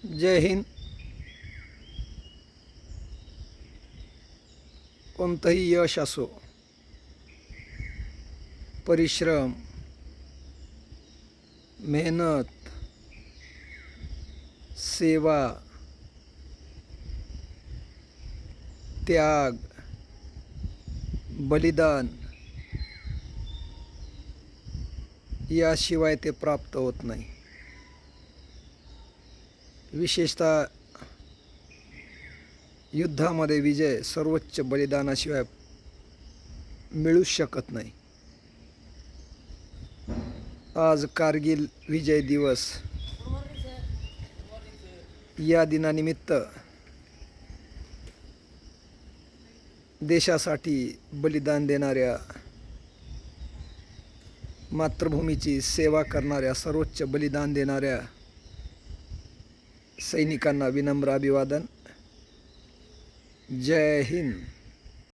जय हिंद. कोणतंही यश असो, परिश्रम, मेहनत, सेवा, त्याग, बलिदान याशिवाय ते प्राप्त होत नाही. विशेषतः युद्धामध्ये विजय सर्वोच्च बलिदानाशिवाय मिळूच शकत नाही. आज कारगिल विजय दिवस या दिनानिमित्त देशासाठी बलिदान देणाऱ्या, मातृभूमीची सेवा करणाऱ्या, सर्वोच्च बलिदान देणाऱ्या सैनिकांना विनम्र अभिवादन. जय हिंद.